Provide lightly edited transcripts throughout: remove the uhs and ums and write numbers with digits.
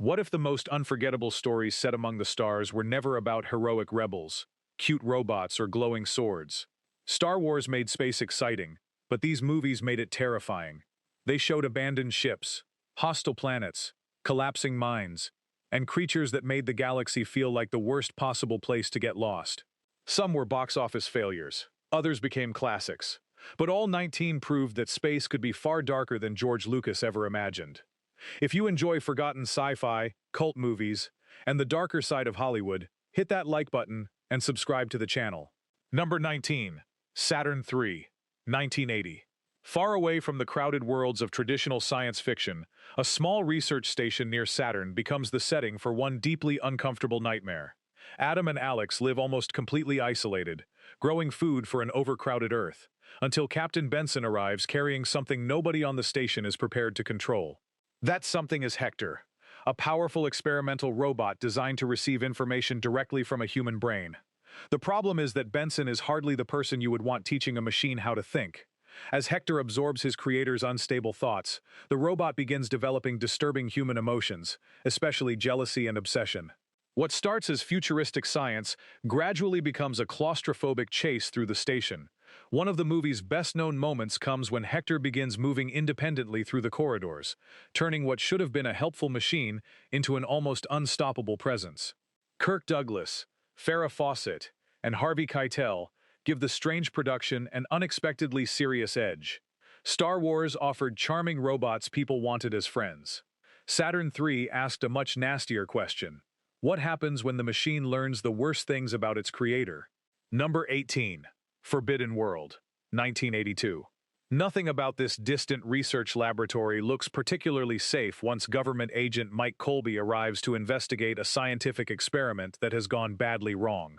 What if the most unforgettable stories set among the stars were never about heroic rebels, cute robots, or glowing swords? Star Wars made space exciting, but these movies made it terrifying. They showed abandoned ships, hostile planets, collapsing mines, and creatures that made the galaxy feel like the worst possible place to get lost. Some were box office failures, others became classics, but all 19 proved that space could be far darker than George Lucas ever imagined. If you enjoy forgotten sci-fi, cult movies, and the darker side of Hollywood, hit that like button and subscribe to the channel. Number 19. Saturn III, 1980. Far away from the crowded worlds of traditional science fiction, a small research station near Saturn becomes the setting for one deeply uncomfortable nightmare. Adam and Alex live almost completely isolated, growing food for an overcrowded Earth, until Captain Benson arrives carrying something nobody on the station is prepared to control. That something is Hector, a powerful experimental robot designed to receive information directly from a human brain. The problem is that Benson is hardly the person you would want teaching a machine how to think. As Hector absorbs his creator's unstable thoughts, the robot begins developing disturbing human emotions, especially jealousy and obsession. What starts as futuristic science gradually becomes a claustrophobic chase through the station. One of the movie's best-known moments comes when Hector begins moving independently through the corridors, turning what should have been a helpful machine into an almost unstoppable presence. Kirk Douglas, Farrah Fawcett, and Harvey Keitel give the strange production an unexpectedly serious edge. Star Wars offered charming robots people wanted as friends. Saturn III asked a much nastier question. What happens when the machine learns the worst things about its creator? Number 18. Forbidden World, 1982. Nothing about this distant research laboratory looks particularly safe once government agent Mike Colby arrives to investigate a scientific experiment that has gone badly wrong.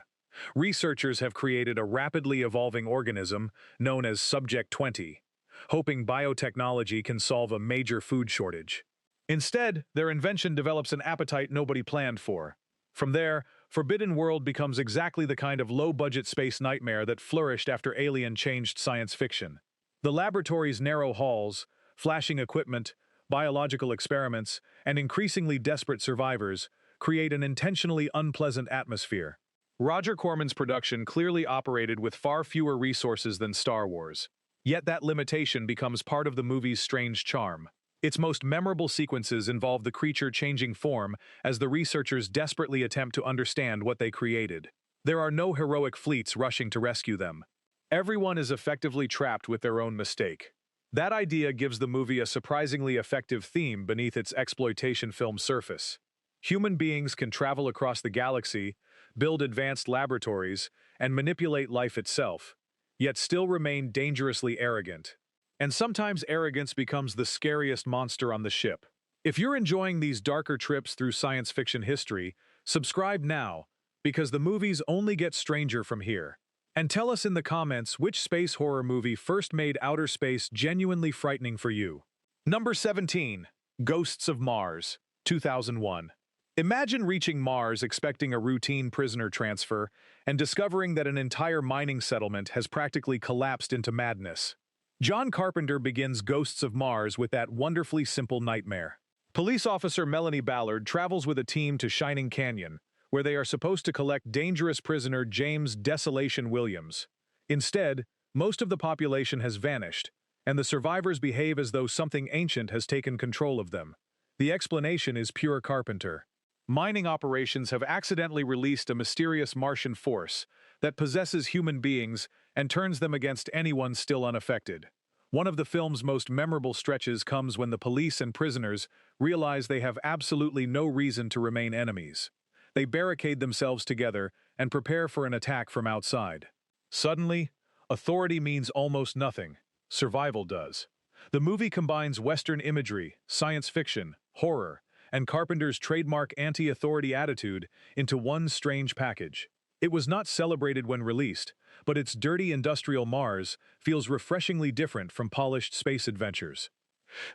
Researchers have created a rapidly evolving organism known as Subject 20, hoping biotechnology can solve a major food shortage. Instead, their invention develops an appetite nobody planned for. From there, Forbidden World becomes exactly the kind of low-budget space nightmare that flourished after Alien changed science fiction. The laboratory's narrow halls, flashing equipment, biological experiments, and increasingly desperate survivors create an intentionally unpleasant atmosphere. Roger Corman's production clearly operated with far fewer resources than Star Wars. Yet that limitation becomes part of the movie's strange charm. Its most memorable sequences involve the creature changing form as the researchers desperately attempt to understand what they created. There are no heroic fleets rushing to rescue them. Everyone is effectively trapped with their own mistake. That idea gives the movie a surprisingly effective theme beneath its exploitation film surface. Human beings can travel across the galaxy, build advanced laboratories, and manipulate life itself, yet still remain dangerously arrogant. And sometimes arrogance becomes the scariest monster on the ship. If you're enjoying these darker trips through science fiction history, subscribe now, because the movies only get stranger from here. And tell us in the comments which space horror movie first made outer space genuinely frightening for you. Number 17. Ghosts of Mars, 2001. Imagine reaching Mars expecting a routine prisoner transfer and discovering that an entire mining settlement has practically collapsed into madness. John Carpenter begins Ghosts of Mars with that wonderfully simple nightmare. Police officer Melanie Ballard travels with a team to Shining Canyon, where they are supposed to collect dangerous prisoner James Desolation Williams. Instead, most of the population has vanished, and the survivors behave as though something ancient has taken control of them. The explanation is pure Carpenter. Mining operations have accidentally released a mysterious Martian force that possesses human beings and turns them against anyone still unaffected. One of the film's most memorable stretches comes when the police and prisoners realize they have absolutely no reason to remain enemies. They barricade themselves together and prepare for an attack from outside. Suddenly, authority means almost nothing. Survival does. The movie combines Western imagery, science fiction, horror, and Carpenter's trademark anti-authority attitude into one strange package. It was not celebrated when released, but its dirty industrial Mars feels refreshingly different from polished space adventures.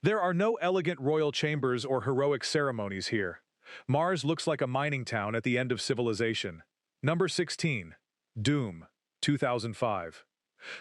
There are no elegant royal chambers or heroic ceremonies here. Mars looks like a mining town at the end of civilization. Number 16. Doom, 2005.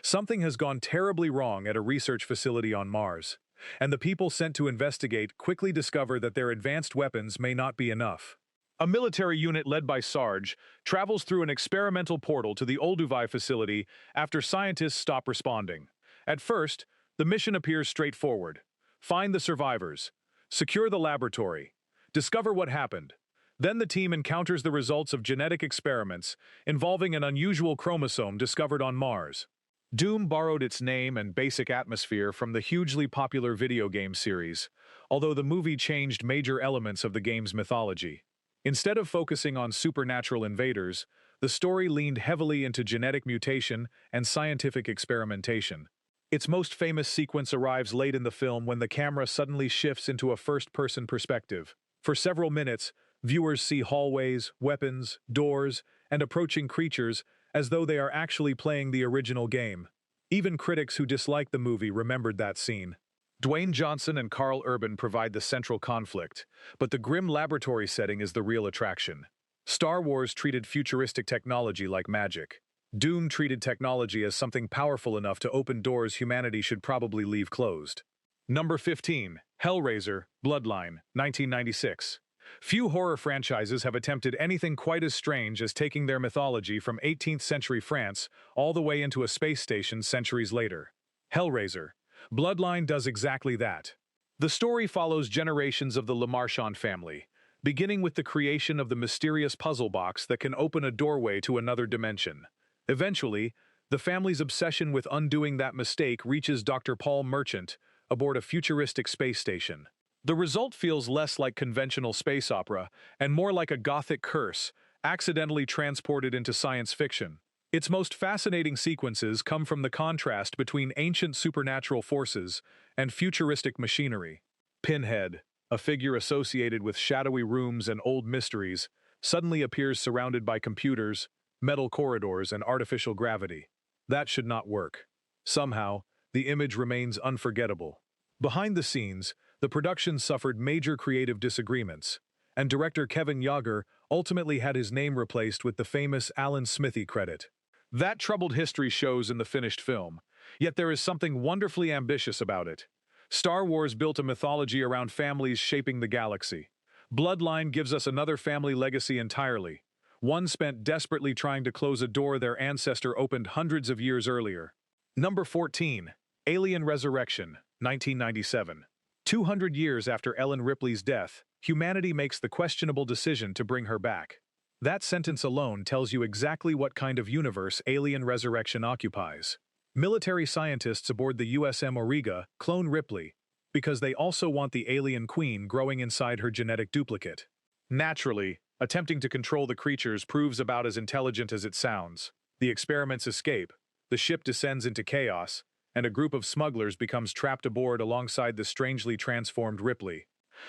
Something has gone terribly wrong at a research facility on Mars. and the people sent to investigate quickly discover that their advanced weapons may not be enough. A military unit led by Sarge travels through an experimental portal to the Olduvai facility after scientists stop responding. At first, the mission appears straightforward. Find the survivors, secure the laboratory, discover what happened. Then the team encounters the results of genetic experiments involving an unusual chromosome discovered on Mars. Doom borrowed its name and basic atmosphere from the hugely popular video game series, although the movie changed major elements of the game's mythology. Instead of focusing on supernatural invaders, the story leaned heavily into genetic mutation and scientific experimentation. Its most famous sequence arrives late in the film when the camera suddenly shifts into a first-person perspective. For several minutes, viewers see hallways, weapons, doors, and approaching creatures as though they are actually playing the original game. Even critics who dislike the movie remembered that scene. Dwayne Johnson and Carl Urban provide the central conflict, but the grim laboratory setting is the real attraction. Star Wars treated futuristic technology like magic. Doom treated technology as something powerful enough to open doors humanity should probably leave closed. Number 15. Hellraiser, Bloodline, 1996. Few horror franchises have attempted anything quite as strange as taking their mythology from 18th century France all the way into a space station centuries later. Hellraiser, Bloodline does exactly that. The story follows generations of the Le Marchand family, beginning with the creation of the mysterious puzzle box that can open a doorway to another dimension. Eventually, the family's obsession with undoing that mistake reaches Dr. Paul Merchant aboard a futuristic space station. The result feels less like conventional space opera and more like a gothic curse, accidentally transported into science fiction. Its most fascinating sequences come from the contrast between ancient supernatural forces and futuristic machinery. Pinhead, a figure associated with shadowy rooms and old mysteries, suddenly appears surrounded by computers, metal corridors, and artificial gravity. That should not work. Somehow, the image remains unforgettable. Behind the scenes, the production suffered major creative disagreements, and director Kevin Yagher ultimately had his name replaced with the famous Alan Smithy credit. That troubled history shows in the finished film, yet there is something wonderfully ambitious about it. Star Wars built a mythology around families shaping the galaxy. Bloodline gives us another family legacy entirely, one spent desperately trying to close a door their ancestor opened hundreds of years earlier. Number 14. Alien Resurrection, 1997. 200 years after Ellen Ripley's death, humanity makes the questionable decision to bring her back. That sentence alone tells you exactly what kind of universe Alien Resurrection occupies. Military scientists aboard the USM Auriga clone Ripley because they also want the alien queen growing inside her genetic duplicate. Naturally, attempting to control the creatures proves about as intelligent as it sounds. The experiments escape, the ship descends into chaos, and a group of smugglers becomes trapped aboard alongside the strangely transformed Ripley.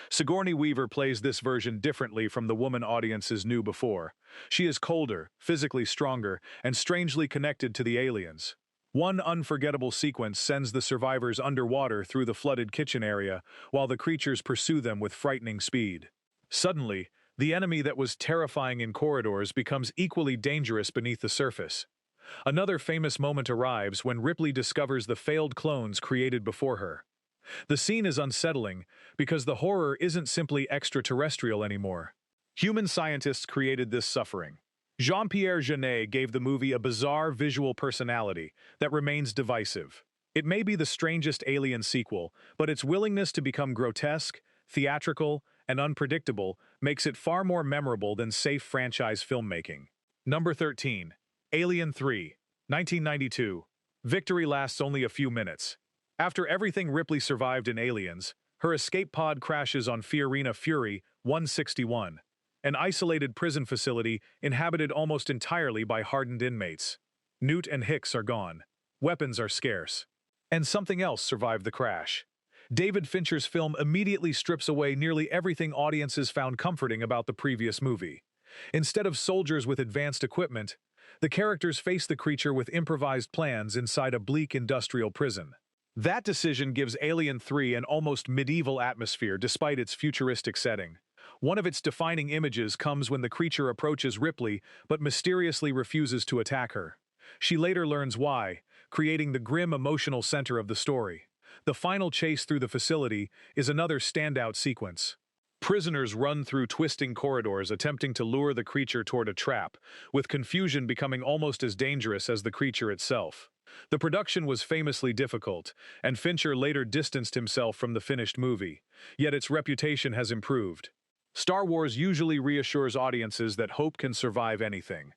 Sigourney Weaver plays this version differently from the woman audiences knew before. She is colder, physically stronger, and strangely connected to the aliens. One unforgettable sequence sends the survivors underwater through the flooded kitchen area, while the creatures pursue them with frightening speed. Suddenly, the enemy that was terrifying in corridors becomes equally dangerous beneath the surface. Another famous moment arrives when Ripley discovers the failed clones created before her. The scene is unsettling because the horror isn't simply extraterrestrial anymore. Human scientists created this suffering. Jean-Pierre Jeunet gave the movie a bizarre visual personality that remains divisive. It may be the strangest Alien sequel, but its willingness to become grotesque, theatrical, and unpredictable makes it far more memorable than safe franchise filmmaking. Number 13. Alien 3, 1992. Victory lasts only a few minutes. After everything Ripley survived in Aliens, her escape pod crashes on Fiorina Fury 161, an isolated prison facility inhabited almost entirely by hardened inmates. Newt and Hicks are gone. Weapons are scarce. And something else survived the crash. David Fincher's film immediately strips away nearly everything audiences found comforting about the previous movie. Instead of soldiers with advanced equipment, the characters face the creature with improvised plans inside a bleak industrial prison. That decision gives Alien 3 an almost medieval atmosphere despite its futuristic setting. One of its defining images comes when the creature approaches Ripley but mysteriously refuses to attack her. She later learns why, creating the grim emotional center of the story. The final chase through the facility is another standout sequence. Prisoners run through twisting corridors attempting to lure the creature toward a trap, with confusion becoming almost as dangerous as the creature itself. The production was famously difficult, and Fincher later distanced himself from the finished movie, yet its reputation has improved. Star Wars usually reassures audiences that hope can survive anything.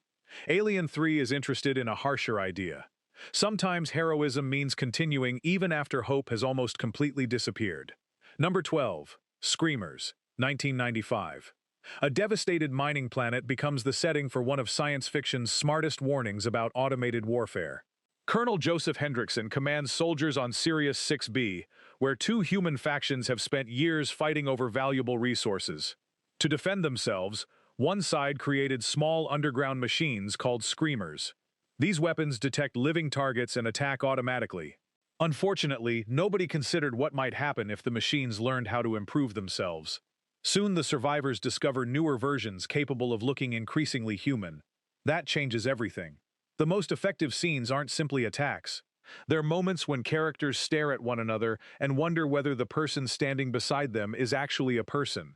Alien 3 is interested in a harsher idea. Sometimes heroism means continuing even after hope has almost completely disappeared. Number 12. Screamers, 1995. A devastated mining planet becomes the setting for one of science fiction's smartest warnings about automated warfare. Colonel Joseph Hendrickson commands soldiers on Sirius 6B, where two human factions have spent years fighting over valuable resources. To defend themselves, one side created small underground machines called screamers. These weapons detect living targets and attack automatically. Unfortunately, nobody considered what might happen if the machines learned how to improve themselves. Soon the survivors discover newer versions capable of looking increasingly human. That changes everything. The most effective scenes aren't simply attacks. They're moments when characters stare at one another and wonder whether the person standing beside them is actually a person.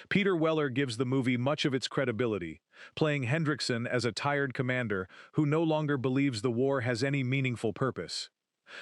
Peter Weller gives the movie much of its credibility, playing Hendrickson as a tired commander who no longer believes the war has any meaningful purpose.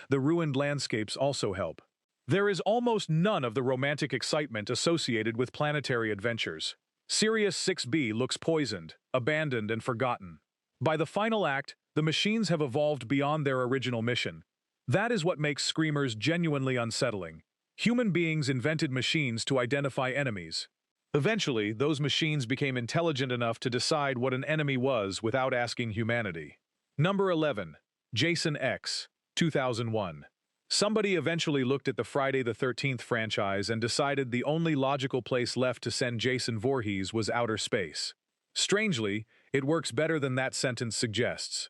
The ruined landscapes also help. There is almost none of the romantic excitement associated with planetary adventures. Sirius 6B looks poisoned, abandoned, and forgotten. By the final act, the machines have evolved beyond their original mission. That is what makes Screamers genuinely unsettling. Human beings invented machines to identify enemies. Eventually, those machines became intelligent enough to decide what an enemy was without asking humanity. Number 11. Jason X, 2001. Somebody eventually looked at the Friday the 13th franchise and decided the only logical place left to send Jason Voorhees was outer space. Strangely, it works better than that sentence suggests.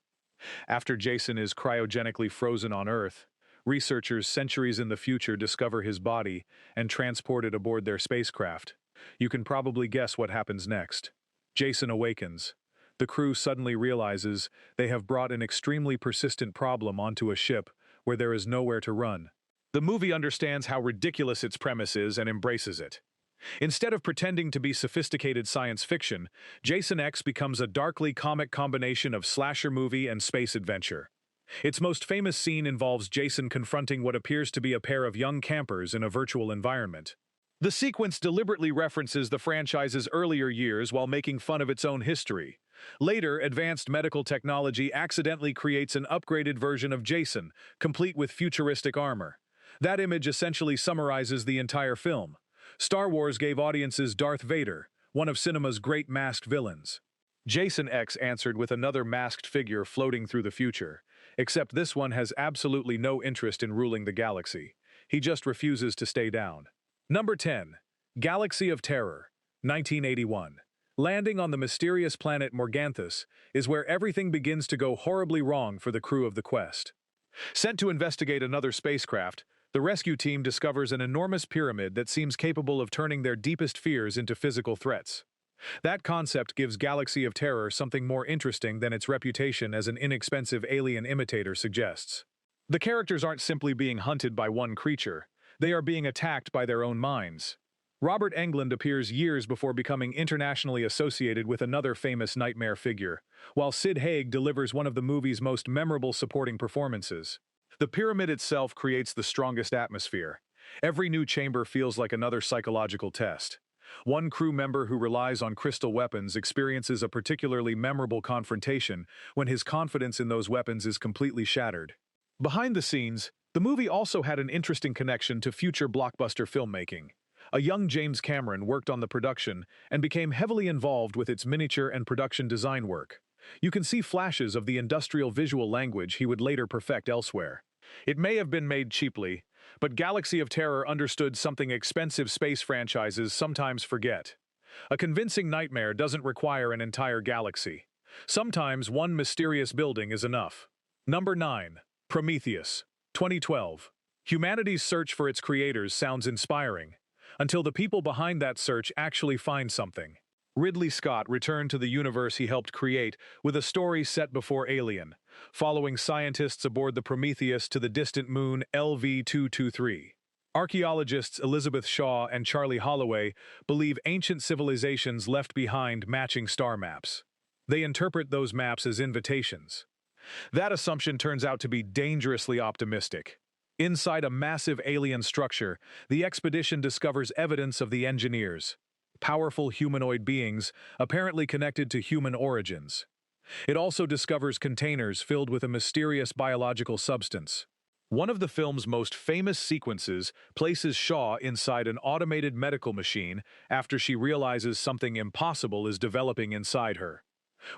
After Jason is cryogenically frozen on Earth, researchers centuries in the future discover his body and transport it aboard their spacecraft. You can probably guess what happens next. Jason awakens. The crew suddenly realizes they have brought an extremely persistent problem onto a ship where there is nowhere to run. The movie understands how ridiculous its premise is and embraces it. Instead of pretending to be sophisticated science fiction, Jason X becomes a darkly comic combination of slasher movie and space adventure. Its most famous scene involves Jason confronting what appears to be a pair of young campers in a virtual environment. The sequence deliberately references the franchise's earlier years while making fun of its own history. Later, advanced medical technology accidentally creates an upgraded version of Jason, complete with futuristic armor. That image essentially summarizes the entire film. Star Wars gave audiences Darth Vader, one of cinema's great masked villains. Jason X answered with another masked figure floating through the future, except this one has absolutely no interest in ruling the galaxy. He just refuses to stay down. Number 10. Galaxy of Terror, 1981. Landing on the mysterious planet Morganthus is where everything begins to go horribly wrong for the crew of the Quest. Sent to investigate another spacecraft, the rescue team discovers an enormous pyramid that seems capable of turning their deepest fears into physical threats. That concept gives Galaxy of Terror something more interesting than its reputation as an inexpensive alien imitator suggests. The characters aren't simply being hunted by one creature, they are being attacked by their own minds. Robert Englund appears years before becoming internationally associated with another famous nightmare figure, while Sid Haig delivers one of the movie's most memorable supporting performances. The pyramid itself creates the strongest atmosphere. Every new chamber feels like another psychological test. One crew member who relies on crystal weapons experiences a particularly memorable confrontation when his confidence in those weapons is completely shattered. Behind the scenes, the movie also had an interesting connection to future blockbuster filmmaking. A young James Cameron worked on the production and became heavily involved with its miniature and production design work. You can see flashes of the industrial visual language he would later perfect elsewhere. It may have been made cheaply, but Galaxy of Terror understood something expensive space franchises sometimes forget. A convincing nightmare doesn't require an entire galaxy. Sometimes one mysterious building is enough. Number 9. Prometheus, 2012. Humanity's search for its creators sounds inspiring, until the people behind that search actually find something. Ridley Scott returned to the universe he helped create with a story set before Alien, following scientists aboard the Prometheus to the distant moon LV-223. Archaeologists Elizabeth Shaw and Charlie Holloway believe ancient civilizations left behind matching star maps. They interpret those maps as invitations. That assumption turns out to be dangerously optimistic. Inside a massive alien structure, the expedition discovers evidence of the engineers, powerful humanoid beings apparently connected to human origins. It also discovers containers filled with a mysterious biological substance. One of the film's most famous sequences places Shaw inside an automated medical machine after she realizes something impossible is developing inside her.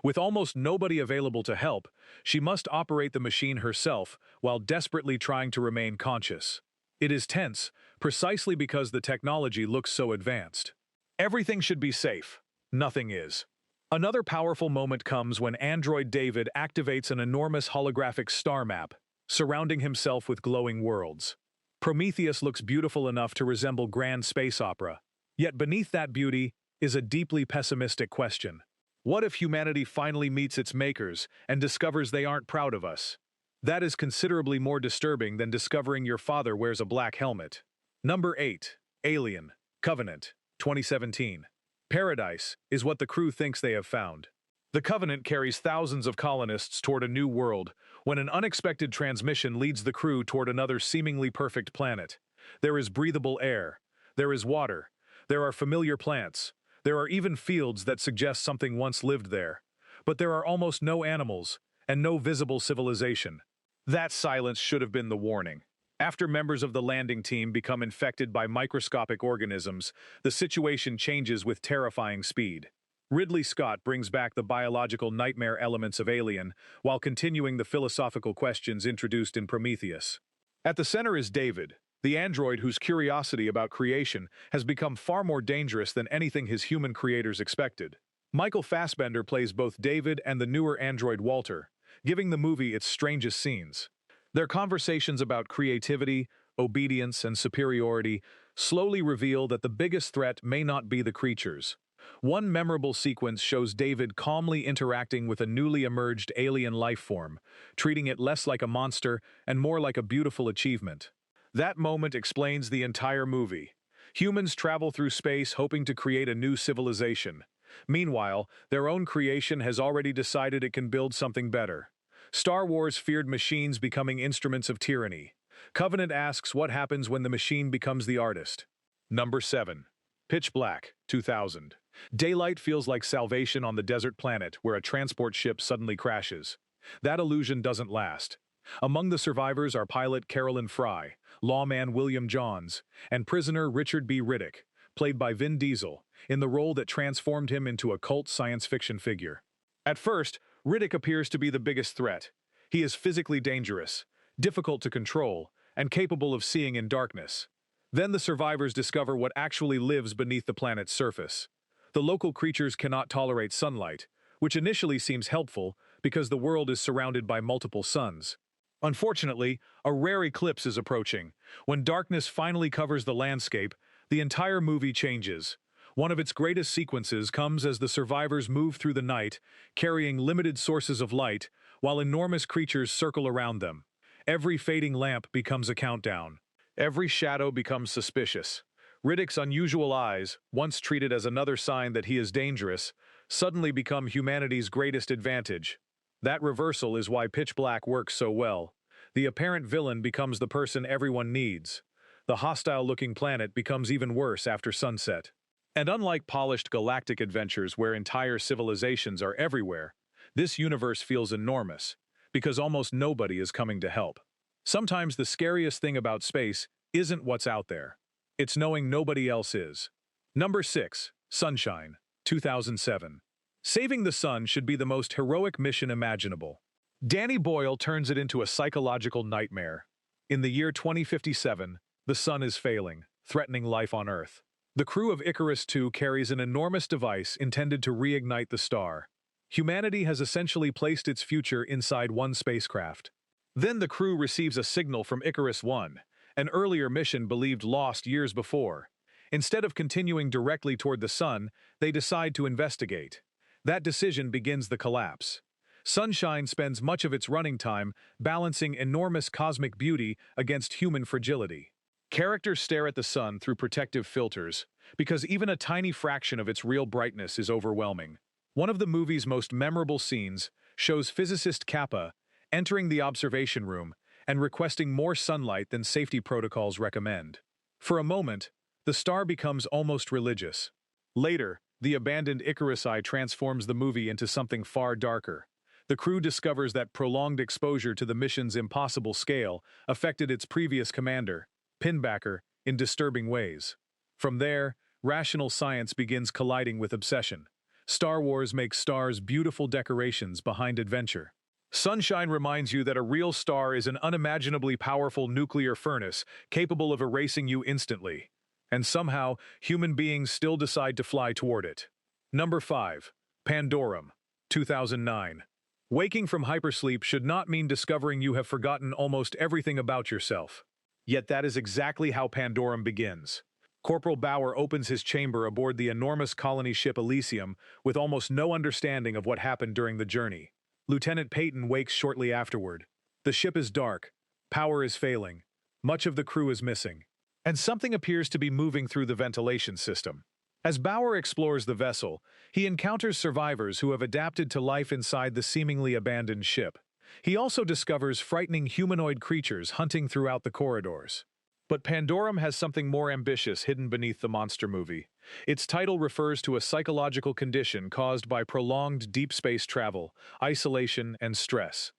With almost nobody available to help, she must operate the machine herself while desperately trying to remain conscious. It is tense, precisely because the technology looks so advanced. Everything should be safe. Nothing is. Another powerful moment comes when android David activates an enormous holographic star map, surrounding himself with glowing worlds. Prometheus looks beautiful enough to resemble grand space opera. Yet beneath that beauty is a deeply pessimistic question. What if humanity finally meets its makers and discovers they aren't proud of us? That is considerably more disturbing than discovering your father wears a black helmet. Number 8. Alien. Covenant. 2017. Paradise is what the crew thinks they have found. The Covenant carries thousands of colonists toward a new world, when an unexpected transmission leads the crew toward another seemingly perfect planet. There is breathable air. There is water. There are familiar plants. There are even fields that suggest something once lived there. But there are almost no animals, and no visible civilization. That silence should have been the warning. After members of the landing team become infected by microscopic organisms, the situation changes with terrifying speed. Ridley Scott brings back the biological nightmare elements of Alien, while continuing the philosophical questions introduced in Prometheus. At the center is David, the android whose curiosity about creation has become far more dangerous than anything his human creators expected. Michael Fassbender plays both David and the newer android Walter, giving the movie its strangest scenes. Their conversations about creativity, obedience, and superiority slowly reveal that the biggest threat may not be the creatures. One memorable sequence shows David calmly interacting with a newly emerged alien life form, treating it less like a monster and more like a beautiful achievement. That moment explains the entire movie. Humans travel through space hoping to create a new civilization. Meanwhile, their own creation has already decided it can build something better. Star Wars feared machines becoming instruments of tyranny. Covenant asks what happens when the machine becomes the artist. Number 7. Pitch Black, 2000. Daylight feels like salvation on the desert planet where a transport ship suddenly crashes. That illusion doesn't last. Among the survivors are pilot Carolyn Fry, lawman William Johns, and prisoner Richard B. Riddick, played by Vin Diesel, in the role that transformed him into a cult science fiction figure. At first, Riddick appears to be the biggest threat. He is physically dangerous, difficult to control, and capable of seeing in darkness. Then the survivors discover what actually lives beneath the planet's surface. The local creatures cannot tolerate sunlight, which initially seems helpful because the world is surrounded by multiple suns. Unfortunately, a rare eclipse is approaching. When darkness finally covers the landscape, the entire movie changes. One of its greatest sequences comes as the survivors move through the night, carrying limited sources of light, while enormous creatures circle around them. Every fading lamp becomes a countdown. Every shadow becomes suspicious. Riddick's unusual eyes, once treated as another sign that he is dangerous, suddenly become humanity's greatest advantage. That reversal is why Pitch Black works so well. The apparent villain becomes the person everyone needs. The hostile-looking planet becomes even worse after sunset. And unlike polished galactic adventures where entire civilizations are everywhere, this universe feels enormous, because almost nobody is coming to help. Sometimes the scariest thing about space isn't what's out there. It's knowing nobody else is. Number 6. Sunshine, 2007. Saving the sun should be the most heroic mission imaginable. Danny Boyle turns it into a psychological nightmare. In the year 2057, the sun is failing, threatening life on Earth. The crew of Icarus II carries an enormous device intended to reignite the star. Humanity has essentially placed its future inside one spacecraft. Then the crew receives a signal from Icarus I, an earlier mission believed lost years before. Instead of continuing directly toward the sun, they decide to investigate. That decision begins the collapse. Sunshine spends much of its running time balancing enormous cosmic beauty against human fragility. Characters stare at the sun through protective filters, because even a tiny fraction of its real brightness is overwhelming. One of the movie's most memorable scenes shows physicist Kappa entering the observation room and requesting more sunlight than safety protocols recommend. For a moment, the star becomes almost religious. Later, the abandoned Icarus Eye transforms the movie into something far darker. The crew discovers that prolonged exposure to the mission's impossible scale affected its previous commander, Pinbacker, in disturbing ways. From there, rational science begins colliding with obsession. Star Wars makes stars beautiful decorations behind adventure. Sunshine reminds you that a real star is an unimaginably powerful nuclear furnace capable of erasing you instantly. And somehow, human beings still decide to fly toward it. Number 5. Pandorum, 2009. Waking from hypersleep should not mean discovering you have forgotten almost everything about yourself. Yet that is exactly how Pandorum begins. Corporal Bauer opens his chamber aboard the enormous colony ship Elysium with almost no understanding of what happened during the journey. Lieutenant Peyton wakes shortly afterward. The ship is dark, power is failing, much of the crew is missing, and something appears to be moving through the ventilation system. As Bauer explores the vessel, he encounters survivors who have adapted to life inside the seemingly abandoned ship. He also discovers frightening humanoid creatures hunting throughout the corridors. But Pandorum has something more ambitious hidden beneath the monster movie. Its title refers to a psychological condition caused by prolonged deep space travel, isolation, and stress.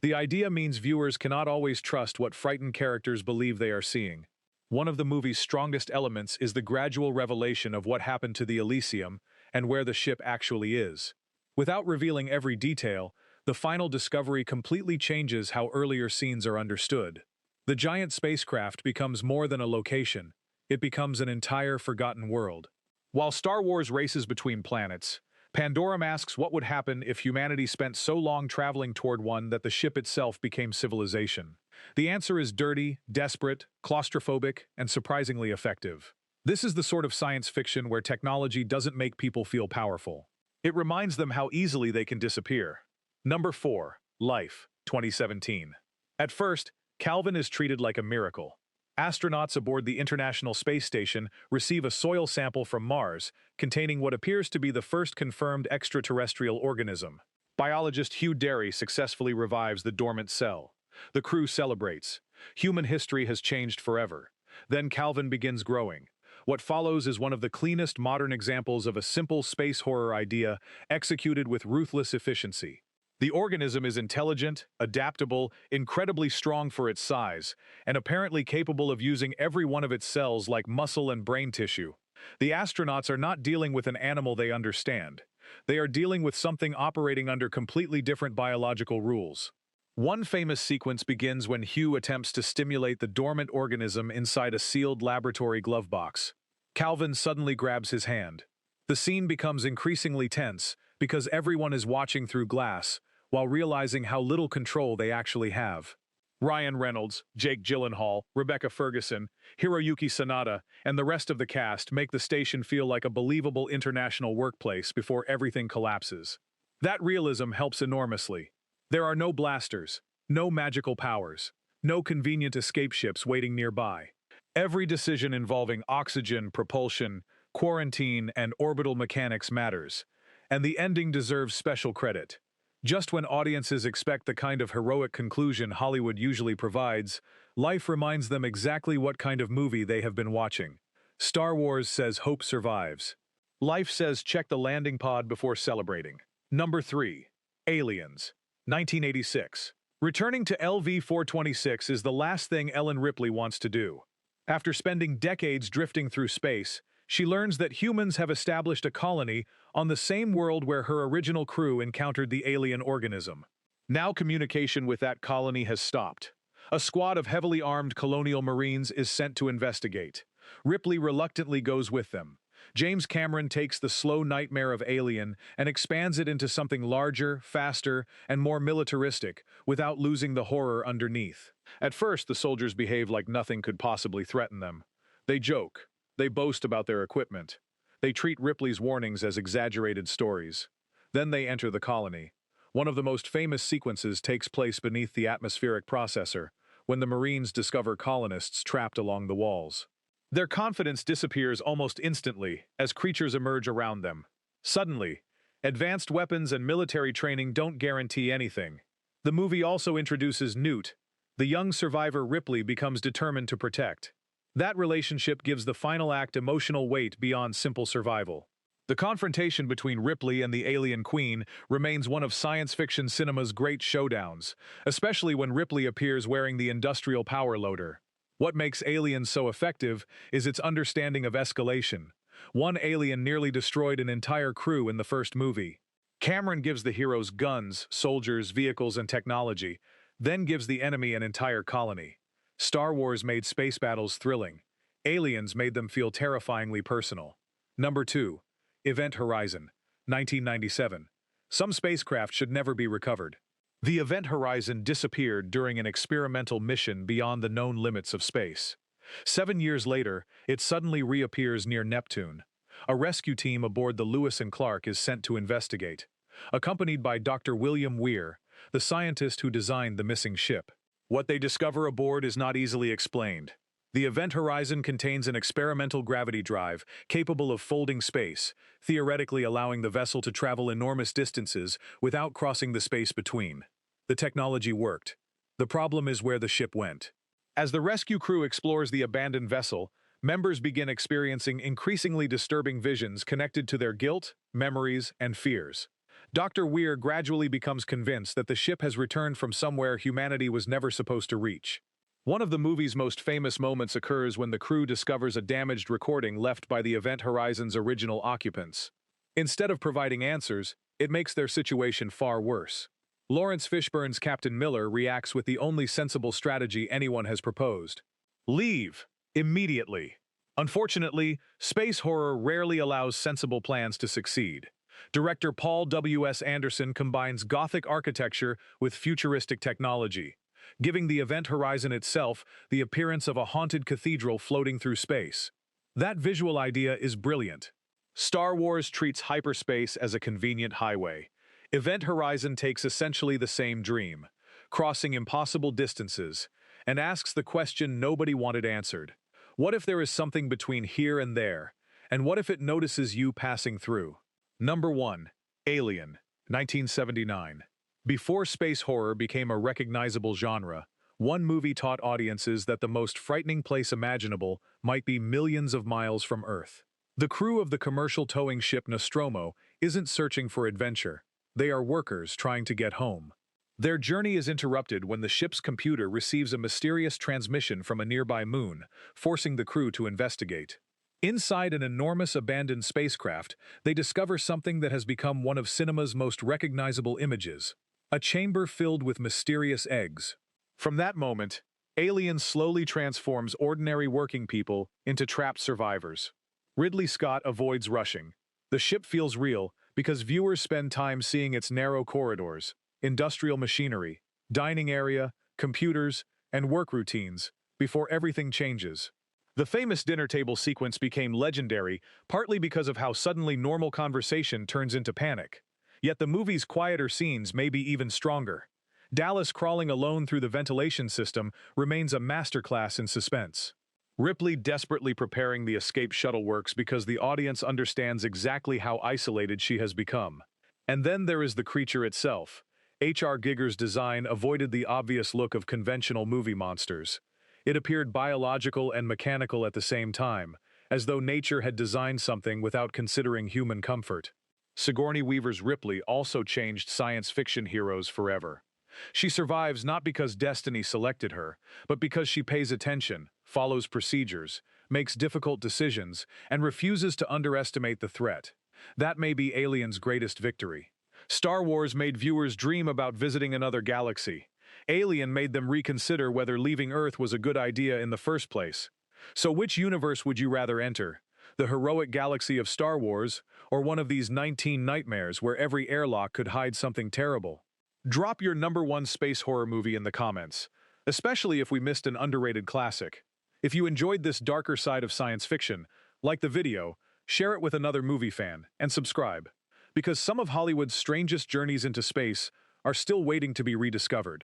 The idea means viewers cannot always trust what frightened characters believe they are seeing. One of the movie's strongest elements is the gradual revelation of what happened to the Elysium and where the ship actually is. Without revealing every detail, the final discovery completely changes how earlier scenes are understood. The giant spacecraft becomes more than a location, it becomes an entire forgotten world. While Star Wars races between planets, Pandorum asks what would happen if humanity spent so long traveling toward one that the ship itself became civilization. The answer is dirty, desperate, claustrophobic, and surprisingly effective. This is the sort of science fiction where technology doesn't make people feel powerful. It reminds them how easily they can disappear. Number 4. Life, 2017. At first, Calvin is treated like a miracle. Astronauts aboard the International Space Station receive a soil sample from Mars containing what appears to be the first confirmed extraterrestrial organism. Biologist Hugh Derry successfully revives the dormant cell. The crew celebrates. Human history has changed forever. Then Calvin begins growing. What follows is one of the cleanest modern examples of a simple space horror idea executed with ruthless efficiency. The organism is intelligent, adaptable, incredibly strong for its size, and apparently capable of using every one of its cells like muscle and brain tissue. The astronauts are not dealing with an animal they understand. They are dealing with something operating under completely different biological rules. One famous sequence begins when Hugh attempts to stimulate the dormant organism inside a sealed laboratory glove box. Calvin suddenly grabs his hand. The scene becomes increasingly tense because everyone is watching through glass, while realizing how little control they actually have. Ryan Reynolds, Jake Gyllenhaal, Rebecca Ferguson, Hiroyuki Sanada, and the rest of the cast make the station feel like a believable international workplace before everything collapses. That realism helps enormously. There are no blasters, no magical powers, no convenient escape ships waiting nearby. Every decision involving oxygen, propulsion, quarantine, and orbital mechanics matters, and the ending deserves special credit. Just when audiences expect the kind of heroic conclusion Hollywood usually provides, life reminds them exactly what kind of movie they have been watching. Star Wars says hope survives. Life says check the landing pod before celebrating. Number 3. Aliens, 1986. Returning to LV-426 is the last thing Ellen Ripley wants to do. After spending decades drifting through space, she learns that humans have established a colony on the same world where her original crew encountered the alien organism. Now communication with that colony has stopped. A squad of heavily armed colonial marines is sent to investigate. Ripley reluctantly goes with them. James Cameron takes the slow nightmare of Alien and expands it into something larger, faster, and more militaristic without losing the horror underneath. At first, the soldiers behave like nothing could possibly threaten them. They joke, They boast about their equipment. They treat Ripley's warnings as exaggerated stories. Then they enter the colony. One of the most famous sequences takes place beneath the atmospheric processor, when the Marines discover colonists trapped along the walls. Their confidence disappears almost instantly as creatures emerge around them. Suddenly, advanced weapons and military training don't guarantee anything. The movie also introduces Newt. The young survivor Ripley becomes determined to protect. That relationship gives the final act emotional weight beyond simple survival. The confrontation between Ripley and the alien queen remains one of science fiction cinema's great showdowns, especially when Ripley appears wearing the industrial power loader. What makes Aliens so effective is its understanding of escalation. One alien nearly destroyed an entire crew in the first movie. Cameron gives the heroes guns, soldiers, vehicles, and technology, then gives the enemy an entire colony. Star Wars made space battles thrilling. Aliens made them feel terrifyingly personal. Number 2. Event Horizon, 1997. Some spacecraft should never be recovered. The Event Horizon disappeared during an experimental mission beyond the known limits of space. 7 years later, it suddenly reappears near Neptune. A rescue team aboard the Lewis and Clark is sent to investigate, accompanied by Dr. William Weir, the scientist who designed the missing ship. What they discover aboard is not easily explained. The Event Horizon contains an experimental gravity drive capable of folding space, theoretically allowing the vessel to travel enormous distances without crossing the space between. The technology worked. The problem is where the ship went. As the rescue crew explores the abandoned vessel, members begin experiencing increasingly disturbing visions connected to their guilt, memories, and fears. Dr. Weir gradually becomes convinced that the ship has returned from somewhere humanity was never supposed to reach. One of the movie's most famous moments occurs when the crew discovers a damaged recording left by the Event Horizon's original occupants. Instead of providing answers, it makes their situation far worse. Lawrence Fishburne's Captain Miller reacts with the only sensible strategy anyone has proposed. Leave. Immediately. Unfortunately, space horror rarely allows sensible plans to succeed. Director Paul W.S. Anderson combines Gothic architecture with futuristic technology, giving the Event Horizon itself the appearance of a haunted cathedral floating through space. That visual idea is brilliant. Star Wars treats hyperspace as a convenient highway. Event Horizon takes essentially the same dream, crossing impossible distances, and asks the question nobody wanted answered. What if there is something between here and there? And what if it notices you passing through? Number 1. Alien, 1979. Before space horror became a recognizable genre, one movie taught audiences that the most frightening place imaginable might be millions of miles from Earth. The crew of the commercial towing ship Nostromo isn't searching for adventure. They are workers trying to get home. Their journey is interrupted when the ship's computer receives a mysterious transmission from a nearby moon, forcing the crew to investigate. Inside an enormous abandoned spacecraft, they discover something that has become one of cinema's most recognizable images: a chamber filled with mysterious eggs. From that moment, Alien slowly transforms ordinary working people into trapped survivors. Ridley Scott avoids rushing. The ship feels real because viewers spend time seeing its narrow corridors, industrial machinery, dining area, computers, and work routines before everything changes. The famous dinner table sequence became legendary partly because of how suddenly normal conversation turns into panic. Yet the movie's quieter scenes may be even stronger. Dallas crawling alone through the ventilation system remains a masterclass in suspense. Ripley desperately preparing the escape shuttle works because the audience understands exactly how isolated she has become. And then there is the creature itself. H.R. Giger's design avoided the obvious look of conventional movie monsters. It appeared biological and mechanical at the same time, as though nature had designed something without considering human comfort. Sigourney Weaver's Ripley also changed science fiction heroes forever. She survives not because destiny selected her, but because she pays attention, follows procedures, makes difficult decisions, and refuses to underestimate the threat. That may be Alien's greatest victory. Star Wars made viewers dream about visiting another galaxy. Alien made them reconsider whether leaving Earth was a good idea in the first place. So which universe would you rather enter? The heroic galaxy of Star Wars, or one of these 19 nightmares where every airlock could hide something terrible? Drop your number 1 space horror movie in the comments, especially if we missed an underrated classic. If you enjoyed this darker side of science fiction, Like the video, share it with another movie fan, and subscribe. Because some of Hollywood's strangest journeys into space are still waiting to be rediscovered.